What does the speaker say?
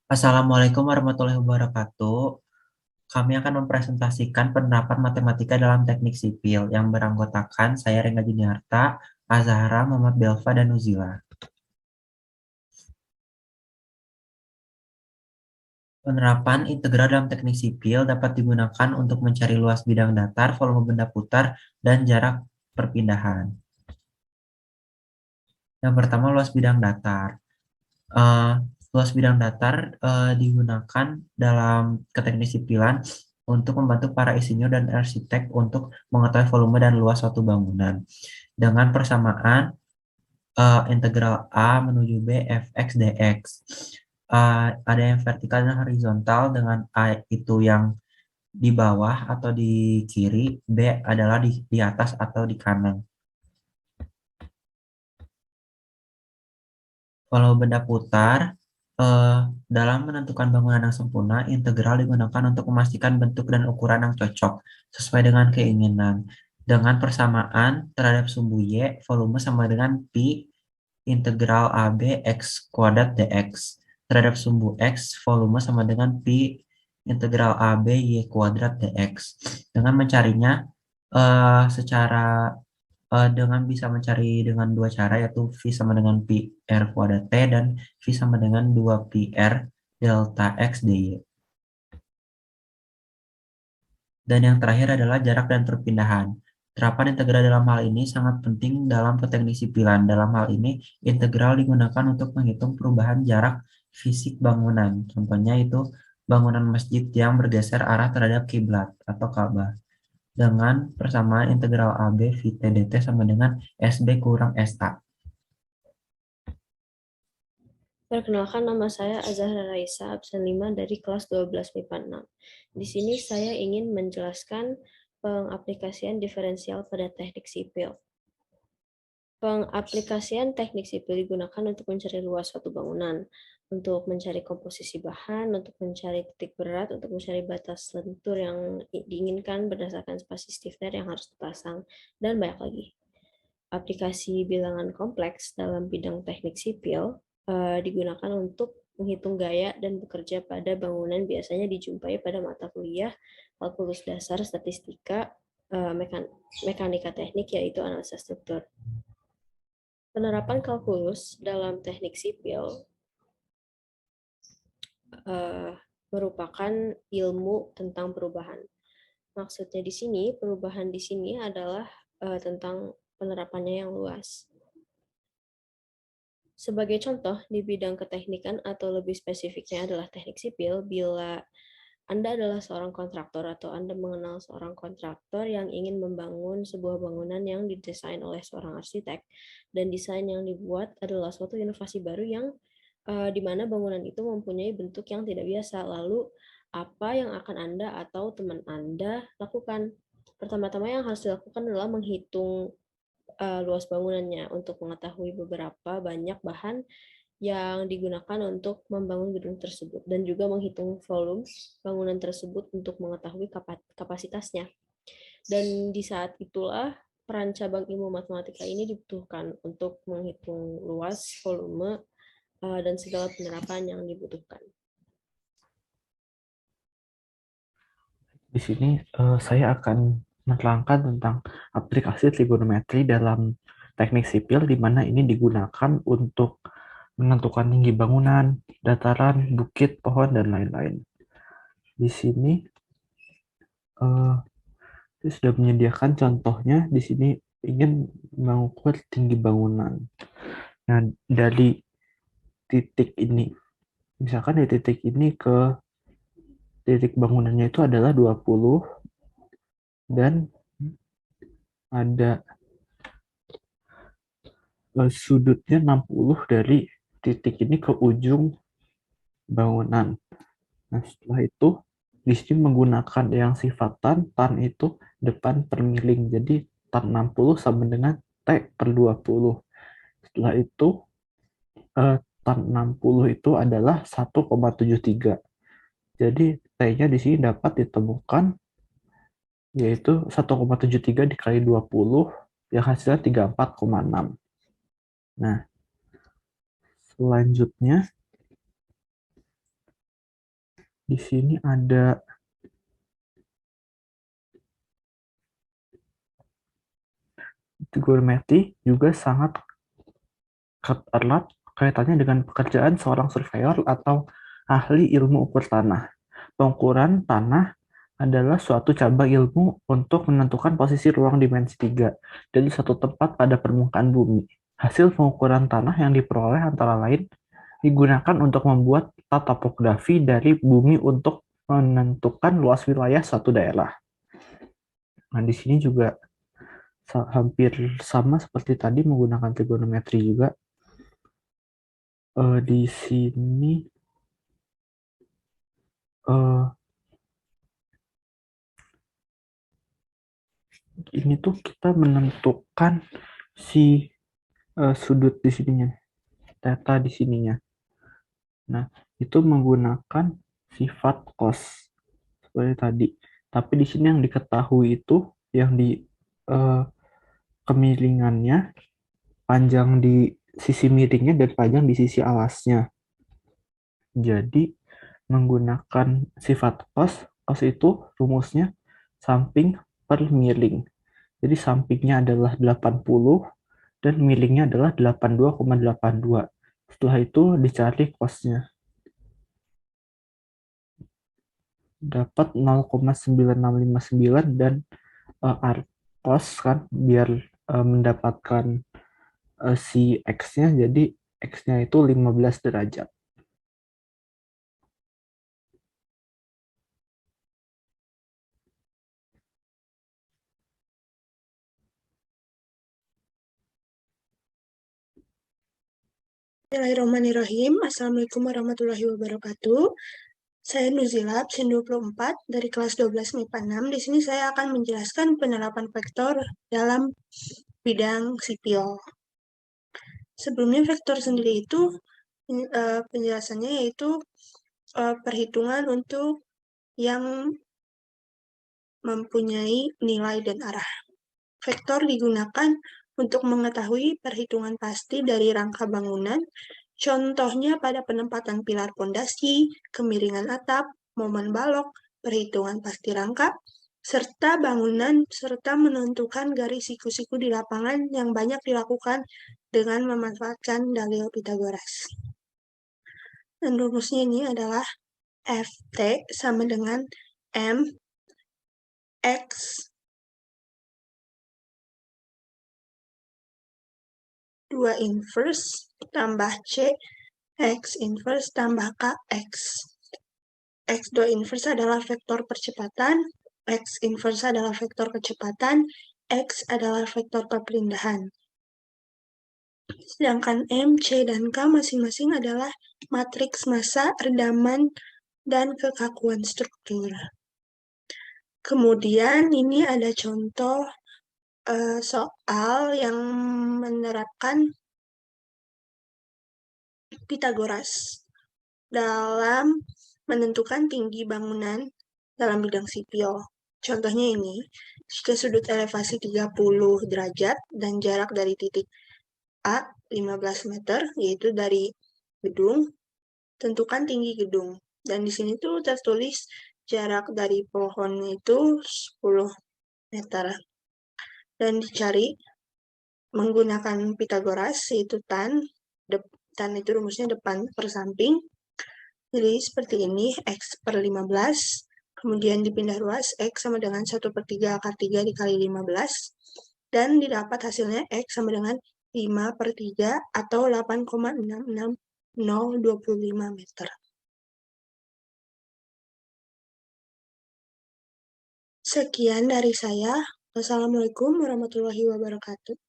Assalamualaikum warahmatullahi wabarakatuh. Kami akan mempresentasikan penerapan matematika dalam teknik sipil yang beranggotakan saya Rengga Juniarta, Azahra, Muhammad Belva, dan Nuzila. Penerapan integral dalam teknik sipil dapat digunakan untuk mencari luas bidang datar, volume benda putar, dan jarak perpindahan. Yang pertama, luas bidang datar. Eh, Luas bidang datar digunakan dalam keteknik sipilan untuk membantu para insinyur dan arsitek untuk mengetahui volume dan luas suatu bangunan. Dengan persamaan integral A menuju B fx dx. Ada yang vertikal dan horizontal dengan A itu yang di bawah atau di kiri, B adalah di atas atau di kanan. Kalau benda putar, eh, dalam menentukan bangunan yang sempurna, integral digunakan untuk memastikan bentuk dan ukuran yang cocok sesuai dengan keinginan. Dengan persamaan terhadap sumbu Y, volume sama dengan pi integral AB X kuadrat dx. Terhadap sumbu X, volume sama dengan pi integral AB Y kuadrat dx. Dengan mencarinya secara dengan bisa mencari dengan dua cara, yaitu V sama dengan pi R kuadrat T dan V sama dengan 2 pi R delta X dy. Dan yang terakhir adalah jarak dan perpindahan. Terapan integral dalam hal ini sangat penting dalam teknik sipilan. Dalam hal ini, integral digunakan untuk menghitung perubahan jarak fisik bangunan. Contohnya itu bangunan masjid yang bergeser arah terhadap kiblat atau Ka'bah. Dengan persamaan integral AB VT dt sama dengan SB kurang SA. Perkenalkan, nama saya Azahra Raisa, absen 5 dari kelas 12 MIPA 6. Di sini saya ingin menjelaskan pengaplikasian diferensial pada teknik sipil. Pengaplikasian teknik sipil digunakan untuk mencari luas suatu bangunan, untuk mencari komposisi bahan, untuk mencari titik berat, untuk mencari batas lentur yang diinginkan berdasarkan spasi stiffener yang harus dipasang, dan banyak lagi. Aplikasi bilangan kompleks dalam bidang teknik sipil digunakan untuk menghitung gaya dan bekerja pada bangunan, biasanya dijumpai pada mata kuliah kalkulus dasar, statistika, mekanika teknik, yaitu analisa struktur. Penerapan kalkulus dalam teknik sipil merupakan ilmu tentang perubahan. Maksudnya di sini, perubahan di sini adalah tentang penerapannya yang luas. Sebagai contoh, di bidang keteknikan atau lebih spesifiknya adalah teknik sipil, bila Anda adalah seorang kontraktor atau Anda mengenal seorang kontraktor yang ingin membangun sebuah bangunan yang didesain oleh seorang arsitek, dan desain yang dibuat adalah suatu inovasi baru yang di mana bangunan itu mempunyai bentuk yang tidak biasa. Lalu, apa yang akan Anda atau teman Anda lakukan? Pertama-tama yang harus dilakukan adalah menghitung luas bangunannya untuk mengetahui beberapa banyak bahan yang digunakan untuk membangun gedung tersebut, dan juga menghitung volume bangunan tersebut untuk mengetahui kapasitasnya. Dan di saat itulah peran cabang ilmu matematika ini dibutuhkan untuk menghitung luas, volume, dan segala penerapan yang dibutuhkan. Di sini saya akan menerangkan tentang aplikasi trigonometri dalam teknik sipil, di mana ini digunakan untuk menentukan tinggi bangunan, dataran, bukit, pohon, dan lain-lain. Di sini saya sudah menyediakan contohnya. Di sini ingin mengukur tinggi bangunan. Nah, dari titik ini, misalkan dari titik ini ke titik bangunannya itu adalah 20, dan ada sudutnya 60 dari titik ini ke ujung bangunan. Nah, setelah itu di sini menggunakan yang sifat tan itu depan per miling. Jadi tan 60 sama dengan T per 20. Setelah itu tan 60 itu adalah 1,73. Jadi T-nya di sini dapat ditemukan yaitu 1,73 dikali 20 yang hasilnya 34,6. Nah, selanjutnya Di sini ada trigonometri juga sangat erat kaitannya dengan pekerjaan seorang surveyor atau ahli ilmu ukur tanah. Pengukuran tanah adalah suatu cabang ilmu untuk menentukan posisi ruang dimensi 3 dari suatu tempat pada permukaan bumi. Hasil pengukuran tanah yang diperoleh antara lain digunakan untuk membuat peta topografi dari bumi untuk menentukan luas wilayah suatu daerah. Nah, di sini juga hampir sama seperti tadi menggunakan trigonometri juga. Di sini ini tuh kita menentukan si sudut di sininya, theta di sininya. Nah, itu menggunakan sifat cos seperti tadi. Tapi di sini yang diketahui itu yang di kemiringannya, panjang di sisi miringnya dan panjang di sisi alasnya. Jadi menggunakan sifat cos, cos itu rumusnya samping per miring. Jadi sampingnya adalah 80 dan miringnya adalah 82,82. Setelah itu dicari cosnya. Dapat 0,9659 dan cos kan biar mendapatkan si X-nya, jadi X-nya itu 15 derajat. Bismillahirrahmanirrahim. Assalamualaikum warahmatullahi wabarakatuh. Saya Nuzila, absen 24 dari kelas 12 MIPA 6. Di sini saya akan menjelaskan penerapan vektor dalam bidang sipil. Sebelumnya vektor sendiri itu penjelasannya yaitu perhitungan untuk yang mempunyai nilai dan arah. Vektor digunakan untuk mengetahui perhitungan pasti dari rangka bangunan, contohnya pada penempatan pilar pondasi, kemiringan atap, momen balok, perhitungan pasti rangka, serta bangunan, serta menentukan garis siku-siku di lapangan yang banyak dilakukan dengan memanfaatkan dalil Pitagoras. Dan rumusnya ini adalah Ft sama dengan M X dua inverse tambah C X inverse tambah KX. X2 inverse adalah vektor percepatan, X inverse adalah vektor kecepatan, X adalah vektor perpindahan. Sedangkan M, C, dan K masing-masing adalah matriks massa, redaman, dan kekakuan struktur. Kemudian ini ada contoh soal yang menerapkan Pitagoras dalam menentukan tinggi bangunan dalam bidang sipil. Contohnya ini, jika sudut elevasi 30 derajat dan jarak dari titik A 15 meter, yaitu dari gedung, tentukan tinggi gedung. Dan di sini tuh tertulis jarak dari pohon itu 10 meter. Dan dicari menggunakan Pitagoras, yaitu tan itu rumusnya depan per samping. Jadi seperti ini, X per 15, kemudian dipindah ruas, X sama dengan 1/3 akar 3 dikali 15, dan didapat hasilnya X sama dengan 5/3 atau 8,66025 meter. Sekian dari saya. Wassalamualaikum warahmatullahi wabarakatuh.